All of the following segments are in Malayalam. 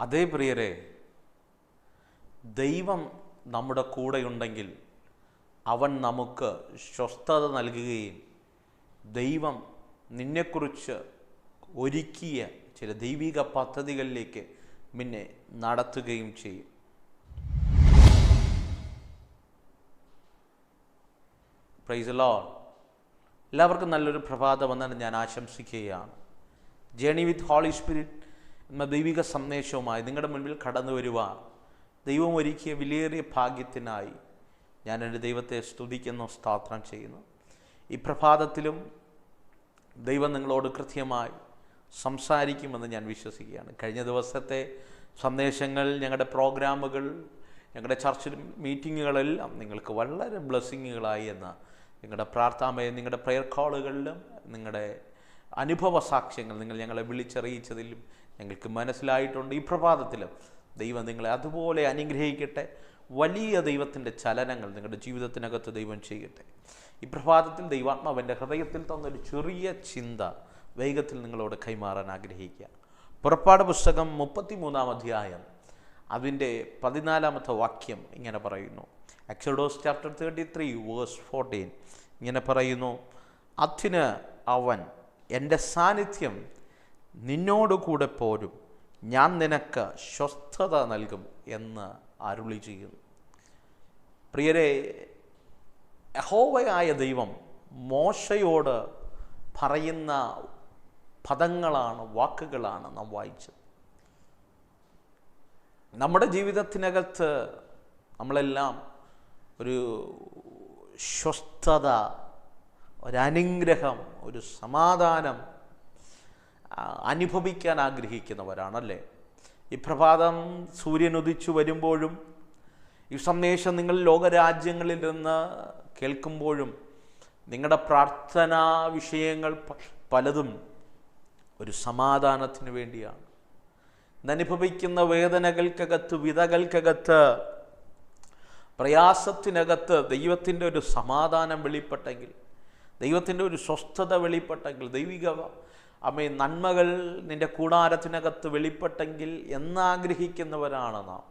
അതേ പ്രിയരെ, ദൈവം നമ്മുടെ കൂടെയുണ്ടെങ്കിൽ അവൻ നമുക്ക് സ്വസ്ഥത നൽകുകയും ദൈവം നിന്നെക്കുറിച്ച് ഒരുക്കിയ ചില ദൈവിക പദ്ധതികളിലേക്ക് നിന്നെ നടത്തുകയും ചെയ്യും. Praise the Lord. എല്ലാവർക്കും നല്ലൊരു പ്രഭാതമെന്നാണ് ഞാൻ ആശംസിക്കുകയാണ്. ജേണി വിത്ത് ഹോളി സ്പിരിറ്റ് എന്ന ദൈവിക സന്ദേശവുമായി നിങ്ങളുടെ മുൻപിൽ കടന്നു വരുവാൻ ദൈവം ഒരുക്കിയ വിലയേറിയ ഭാഗ്യത്തിനായി ഞാൻ എൻ്റെ ദൈവത്തെ സ്തുതിക്കുന്നു, സ്തോത്രം ചെയ്യുന്നു. ഈ പ്രഭാതത്തിലും ദൈവം നിങ്ങളോട് കൃത്യമായി സംസാരിക്കുമെന്ന് ഞാൻ വിശ്വസിക്കുകയാണ്. കഴിഞ്ഞ ദിവസത്തെ സന്ദേശങ്ങൾ, ഞങ്ങളുടെ പ്രോഗ്രാമുകൾ, ഞങ്ങളുടെ ചർച്ച് മീറ്റിങ്ങുകളെല്ലാം നിങ്ങൾക്ക് വളരെ ബ്ലെസ്സിങ്ങുകളായി എന്ന് നിങ്ങളുടെ പ്രാർത്ഥനയും നിങ്ങളുടെ പ്രെയർ കോളുകളിലും നിങ്ങളുടെ അനുഭവ സാക്ഷ്യങ്ങൾ നിങ്ങൾ ഞങ്ങളെ വിളിച്ചറിയിച്ചതിലും ഞങ്ങൾക്ക് മനസ്സിലായിട്ടുണ്ട്. ഈ പ്രഭാതത്തിലും ദൈവം നിങ്ങളെ അതുപോലെ അനുഗ്രഹിക്കട്ടെ. വലിയ ദൈവത്തിൻ്റെ ചലനങ്ങൾ നിങ്ങളുടെ ജീവിതത്തിനകത്ത് ദൈവം ചെയ്യട്ടെ. ഈ പ്രഭാതത്തിൽ ദൈവാത്മാവിൻ്റെ ഹൃദയത്തിൽ തന്നൊരു ചെറിയ ചിന്ത വേഗത്തിൽ നിങ്ങളോട് കൈമാറാൻ ആഗ്രഹിക്കുക. പുറപ്പാട് പുസ്തകം 33 അധ്യായം അതിൻ്റെ 14 വാക്യം ഇങ്ങനെ പറയുന്നു. എക്സോഡസ് ചാപ്റ്റർ 33 വേഴ്സ് 14 ഇങ്ങനെ പറയുന്നു: അതിന് അവൻ, എൻ്റെ സാന്നിധ്യം നിന്നോടുകൂടെ പോരും, ഞാൻ നിനക്ക് സ്വസ്ഥത നൽകും എന്ന് അരുളി ചെയ്യുന്നു. പ്രിയരെ, യഹോവയായ ദൈവം മോശയോട് പറയുന്ന പദങ്ങളാണ്, വാക്കുകളാണ് നാം വായിച്ചത്. നമ്മുടെ ജീവിതത്തിനകത്ത് നമ്മളെല്ലാം ഒരു സ്വസ്ഥത, ഒരനുഗ്രഹം, ഒരു സമാധാനം അനുഭവിക്കാൻ ആഗ്രഹിക്കുന്നവരാണല്ലേ. ഈ പ്രഭാതം സൂര്യൻ ഉദിച്ചു വരുമ്പോഴും ഈ സന്ദേശം നിങ്ങൾ ലോകരാജ്യങ്ങളിൽ നിന്ന് കേൾക്കുമ്പോഴും നിങ്ങളുടെ പ്രാർത്ഥനാ വിഷയങ്ങൾ പലതും ഒരു സമാധാനത്തിന് വേണ്ടിയാണ്. ഇന്നനുഭവിക്കുന്ന വേദനകൾക്കകത്ത്, വിതകൾക്കകത്ത്, പ്രയാസത്തിനകത്ത് ദൈവത്തിൻ്റെ ഒരു സമാധാനം വെളിപ്പെട്ടെങ്കിൽ, ദൈവത്തിൻ്റെ ഒരു സ്വസ്ഥത വെളിപ്പെട്ടെങ്കിൽ, ദൈവിക നന്മകൾ നിൻ്റെ കൂടാരത്തിനകത്ത് വെളിപ്പെട്ടെങ്കിൽ എന്നാഗ്രഹിക്കുന്നവരാണ് നാം.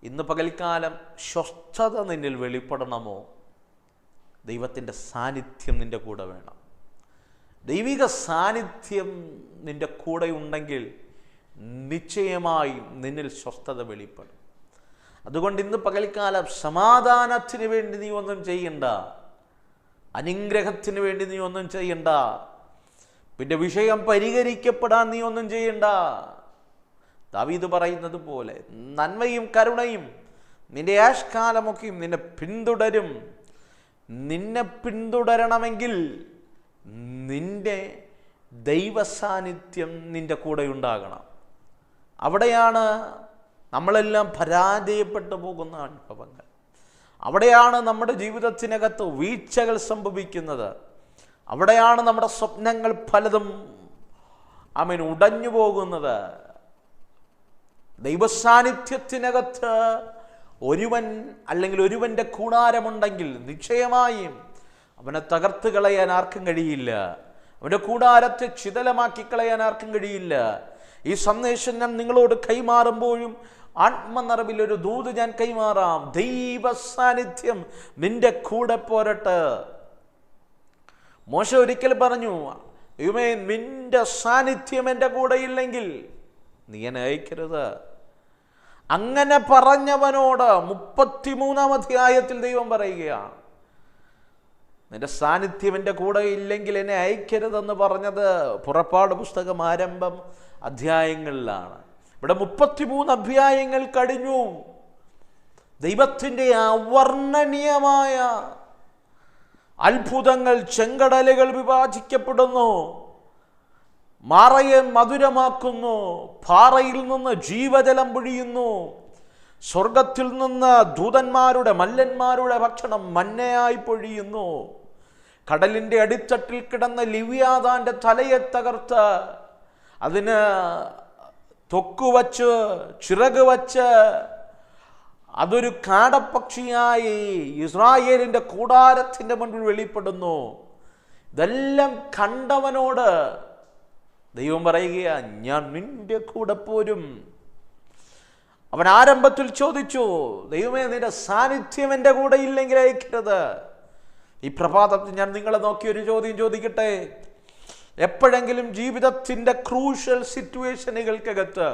ഇന്ന് പകൽക്കാലം സ്വസ്ഥത നിന്നിൽ വെളിപ്പെടണമോ? ദൈവത്തിൻ്റെ സാന്നിധ്യം നിൻ്റെ കൂടെ വേണം. ദൈവിക സാന്നിധ്യം നിൻ്റെ കൂടെ ഉണ്ടെങ്കിൽ നിശ്ചയമായും നിന്നിൽ സ്വസ്ഥത വെളിപ്പെടും. അതുകൊണ്ട് ഇന്ന് പകൽക്കാലം സമാധാനത്തിന് വേണ്ടി നീ ഒന്നും ചെയ്യണ്ട, അനുഗ്രഹത്തിന് വേണ്ടി നീ ഒന്നും ചെയ്യണ്ട, പിന്നെ വിഷയം പരിഹരിക്കപ്പെടാൻ നീ ഒന്നും ചെയ്യണ്ട. ദാവീദ് പറയുന്നത് പോലെ നന്മയും കരുണയും നിന്റെ ആഷ്കാലമൊക്കെയും നിന്നെ പിന്തുടരും. നിന്നെ പിന്തുടരണമെങ്കിൽ നിന്റെ ദൈവസാന്നിധ്യം നിന്റെ കൂടെ ഉണ്ടാകണം. അവിടെയാണ് നമ്മളെല്ലാം പരാജയപ്പെട്ടു പോകുന്ന അനുഭവങ്ങൾ. അവിടെയാണ് നമ്മുടെ ജീവിതത്തിനകത്ത് വീഴ്ചകൾ സംഭവിക്കുന്നത്. അവിടെയാണ് നമ്മുടെ സ്വപ്നങ്ങൾ പലതും ഉടഞ്ഞു പോകുന്നത്. ദൈവസാന്നിധ്യത്തിനകത്ത് ഒരുവൻ അല്ലെങ്കിൽ ഒരുവൻ്റെ കൂടാരമുണ്ടെങ്കിൽ നിശ്ചയമായും അവനെ തകർത്ത് കളയാൻ ആർക്കും കഴിയില്ല. അവൻ്റെ കൂടാരത്തെ ചിതലമാക്കി കളയാൻ ആർക്കും കഴിയില്ല. ഈ സന്ദേശം ഞാൻ നിങ്ങളോട് കൈമാറുമ്പോഴും ആത്മനിറവിൽ ഒരു ദൂത് ഞാൻ കൈമാറാം. ദൈവ സാന്നിധ്യം നിന്റെ കൂടെ പോരട്ടെ. മോശ ഒരിക്കൽ പറഞ്ഞു, ദൈവമേ, നിന്റെ സാന്നിധ്യം എൻ്റെ കൂടെ ഇല്ലെങ്കിൽ നീ എന്നെ അയക്കരുത്. അങ്ങനെ പറഞ്ഞവനോട് 33 അധ്യായത്തിൽ ദൈവം പറയുകയാണ്, നിന്റെ സാന്നിധ്യം എൻ്റെ കൂടെ ഇല്ലെങ്കിൽ എന്നെ അയക്കരുതെന്ന് പറഞ്ഞത് പുറപ്പാട് പുസ്തകം ആരംഭം അധ്യായങ്ങളിലാണ്. ഇവിടെ 33 അധ്യായങ്ങൾ കഴിഞ്ഞു. ദൈവത്തിൻ്റെ അവർണ്ണനീയമായ അത്ഭുതങ്ങൾ, ചെങ്കടലുകൾ വിഭാജിക്കപ്പെടുന്നു, മാറയെ മധുരമാക്കുന്നു, പാറയിൽ നിന്ന് ജീവജലം പൊഴിയുന്നു, സ്വർഗത്തിൽ നിന്ന് ദൂതന്മാരുടെ മല്ലന്മാരുടെ ഭക്ഷണം മന്നയായി പൊഴിയുന്നു, കടലിൻ്റെ അടിത്തട്ടിൽ കിടന്ന ലിവ്യാതാൻ്റെ തലയെ തകർത്ത് അതിന് തൊക്കുവച്ച് ചിറക് വച്ച് അതൊരു കാടപ്പക്ഷിയായി ഇസ്രായേലിൻ്റെ കൂടാരത്തിൻ്റെ മുൻപിൽ വെളിപ്പെടുന്നു. ഇതെല്ലാം കണ്ടവനോട് ദൈവം പറയുകയാ, ഞാൻ നിന്റെ കൂടെ പോരും. അവൻ ആരംഭത്തിൽ ചോദിച്ചു, ദൈവമേ, നിന്റെ സാന്നിധ്യം എൻ്റെ കൂടെ ഇല്ലെങ്കിൽ അയക്കരുത്. ഈ പ്രഭാതത്തിൽ ഞാൻ നിങ്ങളെ നോക്കി ഒരു ചോദ്യം ചോദിക്കട്ടെ. എപ്പോഴെങ്കിലും ജീവിതത്തിൻ്റെ ക്രൂഷ്യൽ സിറ്റുവേഷനുകൾക്കകത്ത്,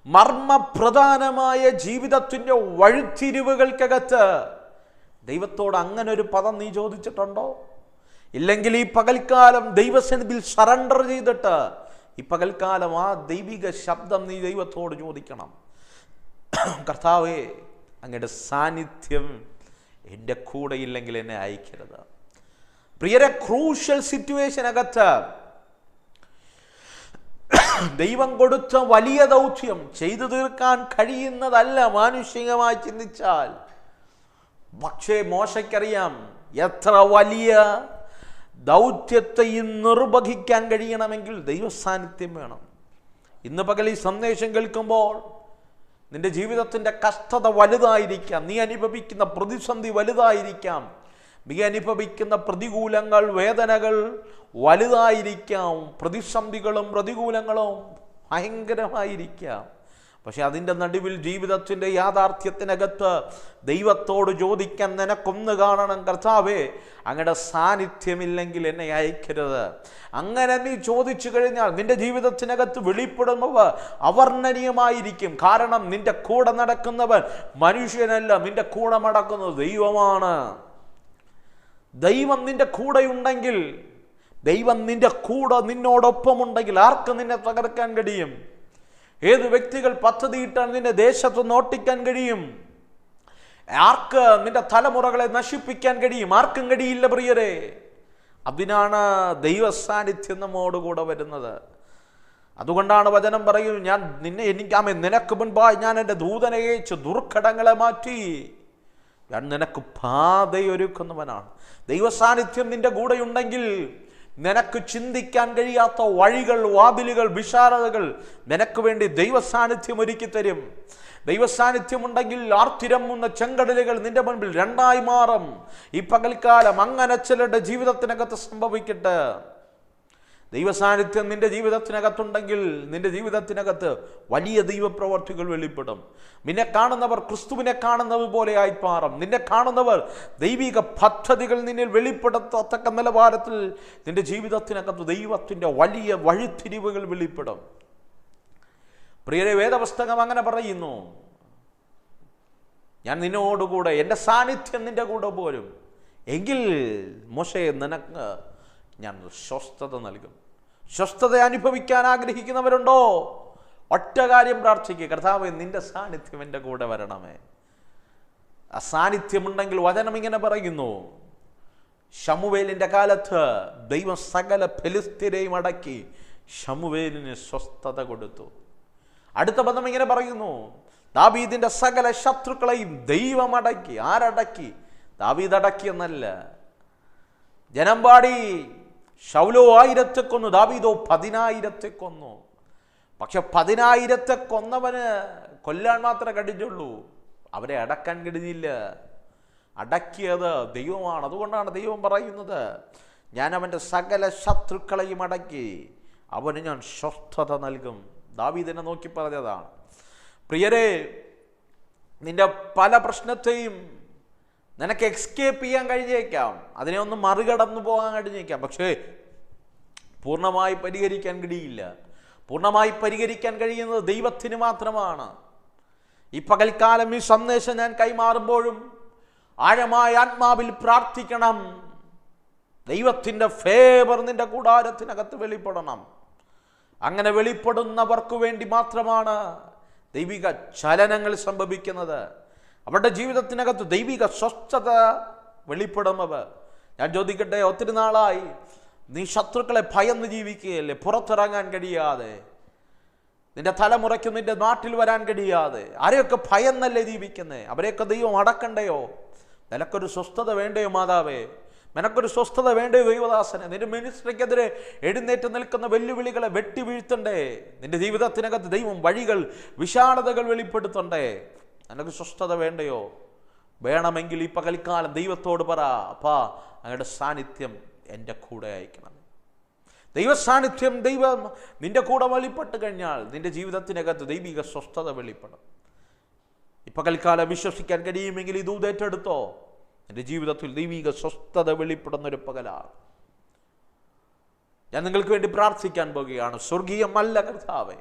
മർമ്മപ്രധാനമായ ജീവിതത്തിൻ്റെ വഴിത്തിരിവുകൾക്കകത്ത് ദൈവത്തോട് അങ്ങനെ ഒരു പദം നീ ചോദിച്ചിട്ടുണ്ടോ? ഇല്ലെങ്കിൽ ഈ പകൽക്കാലം ദൈവസന്നിധിയിൽ സറണ്ടർ ചെയ്തിട്ട് ഈ പകൽക്കാലം ആ ദൈവിക ശബ്ദം നീ ദൈവത്തോട് ചോദിക്കണം. കർത്താവേ, അങ്ങയുടെ സാന്നിധ്യം എൻ്റെ കൂടെ ഇല്ലെങ്കിൽ എന്നെ അയക്കരുത്. പ്രിയരെ, ക്രൂഷ്യൽ സിറ്റുവേഷനകത്ത് ദൈവം കൊടുത്ത വലിയ ദൗത്യം ചെയ്തു തീർക്കാൻ കഴിയുന്നതല്ല മാനുഷികമായി ചിന്തിച്ചാൽ. പക്ഷേ മോശയ്ക്കറിയാം എത്ര വലിയ ദൗത്യത്തെയും നിർവഹിക്കാൻ കഴിയണമെങ്കിൽ ദൈവസാന്നിധ്യം വേണം. ഇന്ന് പകൽ ഈ സന്ദേശം കേൾക്കുമ്പോൾ നിന്റെ ജീവിതത്തിൻ്റെ കഷ്ടത വലുതായിരിക്കാം, നീ അനുഭവിക്കുന്ന പ്രതിസന്ധി വലുതായിരിക്കാം, നീ അനുഭവിക്കുന്ന പ്രതികൂലങ്ങൾ, വേദനകൾ വലുതായിരിക്കാം, പ്രതിസന്ധികളും പ്രതികൂലങ്ങളും ഭയങ്കരമായിരിക്കാം. പക്ഷെ അതിൻ്റെ നടുവിൽ ജീവിതത്തിൻ്റെ യാഥാർത്ഥ്യത്തിനകത്ത് ദൈവത്തോട് ചോദിക്കാൻ നിനക്കൊന്ന് കാണണം, കർത്താവേ, അങ്ങയുടെ സാന്നിധ്യമില്ലെങ്കിൽ എന്നെ അയക്കരുത്. അങ്ങനെ നീ ചോദിച്ചു കഴിഞ്ഞാൽ നിന്റെ ജീവിതത്തിനകത്ത് വെളിപ്പെടുന്നവ അവർണ്ണനീയമായിരിക്കും. കാരണം നിന്റെ കൂടെ നടക്കുന്നവൻ മനുഷ്യനല്ല, നിന്റെ കൂടെ നടക്കുന്നത് ദൈവമാണ്. ദൈവം നിന്റെ കൂടെയുണ്ടെങ്കിൽ, ദൈവം നിന്റെ കൂടെ നിന്നോടൊപ്പമുണ്ടെങ്കിൽ ആർക്ക് നിന്നെ തകർക്കാൻ കഴിയും? ഏത് വ്യക്തികൾ പദ്ധതിയിട്ടാൽ നിന്റെ ദേശത്ത് നോട്ടിക്കാൻ കഴിയും? ആർക്ക് നിന്റെ തലമുറകളെ നശിപ്പിക്കാൻ കഴിയും? ആർക്കും കഴിയില്ല പ്രിയരെ. അതിനാണ് ദൈവസാന്നിധ്യം നമ്മോടുകൂടെ വരുന്നത്. അതുകൊണ്ടാണ് വചനം പറയും, ഞാൻ നിനക്ക് മുൻപായി ഞാൻ എൻ്റെ ദൂതനെ അയച്ച് ദുർഘടങ്ങളെ മാറ്റി ഞാൻ നിനക്ക് പാതയൊരുക്കുന്നവനാണ്. ദൈവസാന്നിധ്യം നിന്റെ കൂടെയുണ്ടെങ്കിൽ നിനക്ക് ചിന്തിക്കാൻ കഴിയാത്ത വഴികൾ, വാതിലുകൾ, വിശാലതകൾ നിനക്ക് വേണ്ടി ദൈവസാന്നിധ്യം ഒരുക്കി തരും. ദൈവസാന്നിധ്യമുണ്ടെങ്കിൽ ആർത്തിരമ്മുന്ന ചെങ്കടലുകൾ നിന്റെ മുൻപിൽ രണ്ടായി മാറും. ഈ പകൽക്കാലം അങ്ങനെ ചിലരുടെ ജീവിതത്തിനകത്ത് സംഭവിക്കട്ടെ. ദൈവസാന്നിധ്യം നിന്റെ ജീവിതത്തിനകത്തുണ്ടെങ്കിൽ നിന്റെ ജീവിതത്തിനകത്ത് വലിയ ദൈവപ്രവർത്തികൾ വെളിപ്പെടും. നിന്നെ കാണുന്നവർ ക്രിസ്തുവിനെ കാണുന്നത് പോലെ ആയി മാറും. നിന്നെ കാണുന്നവർ ദൈവിക പദ്ധതികൾ നിന്നിൽ വെളിപ്പെടുത്തത്തക്ക നിലവാരത്തിൽ നിന്റെ ജീവിതത്തിനകത്ത് ദൈവത്തിൻ്റെ വലിയ വഴിത്തിരിവുകൾ വെളിപ്പെടും. പ്രിയരെ, വേദപുസ്തകം അങ്ങനെ പറയുന്നു, ഞാൻ നിന്നോടുകൂടെ, എൻ്റെ സാന്നിധ്യം നിന്റെ കൂടെ പോരും എങ്കിൽ മോശയെ നിനക്ക് ഞാൻ സ്വസ്ഥത നൽകും. സ്വസ്ഥത അനുഭവിക്കാൻ ആഗ്രഹിക്കുന്നവരുണ്ടോ? ഒറ്റ കാര്യം പ്രാർത്ഥിക്കുക, കർത്താവേ, നിന്റെ സാന്നിധ്യം എൻ്റെ കൂടെ വരണമേ. ആ സാന്നിധ്യമുണ്ടെങ്കിൽ വചനം ഇങ്ങനെ പറയുന്നു, ശമൂവേലിൻ്റെ കാലത്ത് ദൈവം സകല ഫെലിസ്ത്യരെയും അടക്കി ശമൂവേലിന് സ്വസ്ഥത കൊടുത്തു. അടുത്ത പദം ഇങ്ങനെ പറയുന്നു, ദാവീദിന്റെ സകല ശത്രുക്കളെയും ദൈവം അടക്കി. ആരടക്കി? ദാവീദ് അടക്കിയെന്നല്ല. ജനം പാടി, ശൗലോ 1000 കൊന്നു, ദാവീദോ 10,000 കൊന്നു. പക്ഷെ 10,000 കൊന്നവന് കൊല്ലാൻ മാത്രമേ കഴിഞ്ഞുള്ളൂ, അവരെ അടക്കാൻ കഴിഞ്ഞില്ല. അടക്കിയത് ദൈവമാണ്. അതുകൊണ്ടാണ് ദൈവം പറയുന്നത്, ഞാൻ അവൻ്റെ സകല ശത്രുക്കളെയും അടക്കി അവന് ഞാൻ സ്വസ്ഥത നൽകും. ദാവീദിനെ നോക്കി പറഞ്ഞതാണ്. പ്രിയരെ, നിന്റെ പല പ്രശ്നത്തെയും നിനക്ക് എക്സ്കേപ്പ് ചെയ്യാൻ കഴിഞ്ഞേക്കാം, അതിനെ ഒന്ന് മറികടന്നു പോകാൻ കഴിഞ്ഞേക്കാം, പക്ഷേ പൂർണ്ണമായി പരിഹരിക്കാൻ കഴിയില്ല. പൂർണ്ണമായി പരിഹരിക്കാൻ കഴിയുന്നത് ദൈവത്തിന് മാത്രമാണ്. ഈ പകൽക്കാലം ഈ സന്ദേശം ഞാൻ കൈമാറുമ്പോഴും ആഴമായ ആത്മാവിൽ പ്രാർത്ഥിക്കണം, ദൈവത്തിൻ്റെ ഫേവർ നിന്റെ കൂടാരത്തിനകത്ത് വെളിപ്പെടണം. അങ്ങനെ വെളിപ്പെടുന്നവർക്ക് വേണ്ടി മാത്രമാണ് ദൈവിക ചലനങ്ങൾ സംഭവിക്കുന്നത്. അവരുടെ ജീവിതത്തിനകത്ത് ദൈവിക സ്വസ്ഥത വെളിപ്പെടുന്നവർ. ഞാൻ ചോദിക്കട്ടെ, ഒത്തിരി നാളായി നീ ശത്രുക്കളെ ഭയന്ന് ജീവിക്കുകയല്ലേ? പുറത്തിറങ്ങാൻ കഴിയാതെ, നിന്റെ തലമുറയ്ക്ക് നിന്റെ നാട്ടിൽ വരാൻ കഴിയാതെ, ആരെയൊക്കെ ഭയന്നല്ലേ ജീവിക്കുന്നേ? അവരെയൊക്കെ ദൈവം അടക്കണ്ടയോ? നിനക്കൊരു സ്വസ്ഥത വേണ്ടയോ മാതാവേ? നിനക്കൊരു സ്വസ്ഥത വേണ്ടയോ ദൈവദാസനെ? നിന്റെ മിനിസ്ട്രിക്കെതിരെ എഴുന്നേറ്റ് നിൽക്കുന്ന വെല്ലുവിളികളെ വെട്ടി വീഴ്ത്തണ്ടേ? നിന്റെ ജീവിതത്തിനകത്ത് ദൈവം വഴികൾ, വിശാലതകൾ വെളിപ്പെടുത്തണ്ടേ? നിനക്ക് സ്വസ്ഥത വേണ്ടയോ? വേണമെങ്കിൽ ഈ പകൽക്കാലം ദൈവത്തോട് പറ, അപ്പാ, അങ്ങയുടെ സാന്നിധ്യം എൻ്റെ കൂടെ അയക്കണം. ദൈവ സാന്നിധ്യം, ദൈവം നിന്റെ കൂടെ വെളിപ്പെട്ട് കഴിഞ്ഞാൽ നിന്റെ ജീവിതത്തിനകത്ത് ദൈവിക സ്വസ്ഥത വെളിപ്പെടും. പകൽക്കാലം വിശ്വസിക്കാൻ കഴിയുമെങ്കിൽ ഇത് ഏറ്റെടുത്തോ. എൻ്റെ ജീവിതത്തിൽ ദൈവിക സ്വസ്ഥത വെളിപ്പെടുന്നൊരു പകലാണ്. ഞാൻ നിങ്ങൾക്ക് വേണ്ടി പ്രാർത്ഥിക്കാൻ പോകുകയാണ്. സ്വർഗീയമല്ല കർത്താവേ,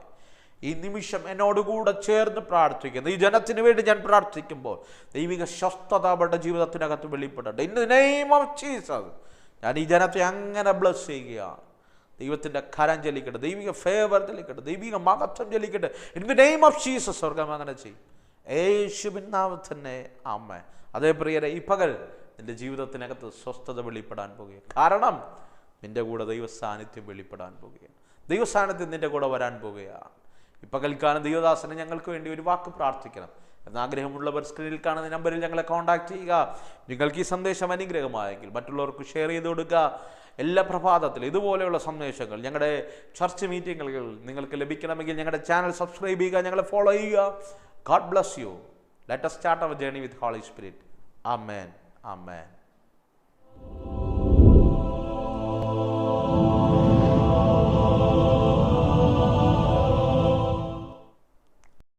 ഈ നിമിഷം എന്നോടുകൂടെ ചേർന്ന് പ്രാർത്ഥിക്കുന്നു. ഈ ജനത്തിന് വേണ്ടി ഞാൻ പ്രാർത്ഥിക്കുമ്പോൾ ദൈവിക സ്വസ്ഥത അവരുടെ ജീവിതത്തിനകത്ത് വെളിപ്പെടട്ടെ. In the name of Jesus ഞാൻ ഈ ജനത്തെ അങ്ങനെ ബ്ലസ് ചെയ്യുകയാണ്. ദൈവത്തിൻ്റെ കരം ചലിക്കട്ടെ, ദൈവിക ഫേവർ ചലിക്കട്ടെ, ദൈവിക മഹത്വം ചലിക്കട്ടെ. In the name of Jesus സ്വർഗം അങ്ങനെ ചെയ്യും. യേശുവിൻ നാമത്തിൽ തന്നെ ആമേൻ. അതേ പ്രിയരെ, ഈ പകൽ നിന്റെ ജീവിതത്തിനകത്ത് സ്വസ്ഥത വെളിപ്പെടാൻ പോകുകയാണ്. കാരണം നിന്റെ കൂടെ ദൈവ സാന്നിധ്യം വെളിപ്പെടാൻ പോകുകയാണ്. ദൈവ സാന്നിധ്യം നിന്റെ കൂടെ വരാൻ പോകുകയാണ്. ഈ പകൽക്കാലം ദൈവദാസനെ ഞങ്ങൾക്ക് വേണ്ടി ഒരു വാക്ക് പ്രാർത്ഥിക്കണം എന്നാഗ്രഹമുള്ളവർ സ്ക്രീനിൽ കാണുന്ന നമ്പറിൽ ഞങ്ങളെ കോൺടാക്ട് ചെയ്യുക. നിങ്ങൾക്ക് ഈ സന്ദേശം അനുഗ്രഹമായെങ്കിൽ മറ്റുള്ളവർക്ക് ഷെയർ ചെയ്ത് കൊടുക്കുക. എല്ലാ പ്രഭാതത്തിലും ഇതുപോലെയുള്ള സന്ദേശങ്ങൾ ഞങ്ങളുടെ ചർച്ച് മീറ്റിങ്ങുകൾ നിങ്ങൾക്ക് ലഭിക്കണമെങ്കിൽ ഞങ്ങളുടെ ചാനൽ സബ്സ്ക്രൈബ് ചെയ്യുക, ഞങ്ങളെ ഫോളോ ചെയ്യുക. God bless you. Let us start our journey with Holy Spirit. Amen. Amen.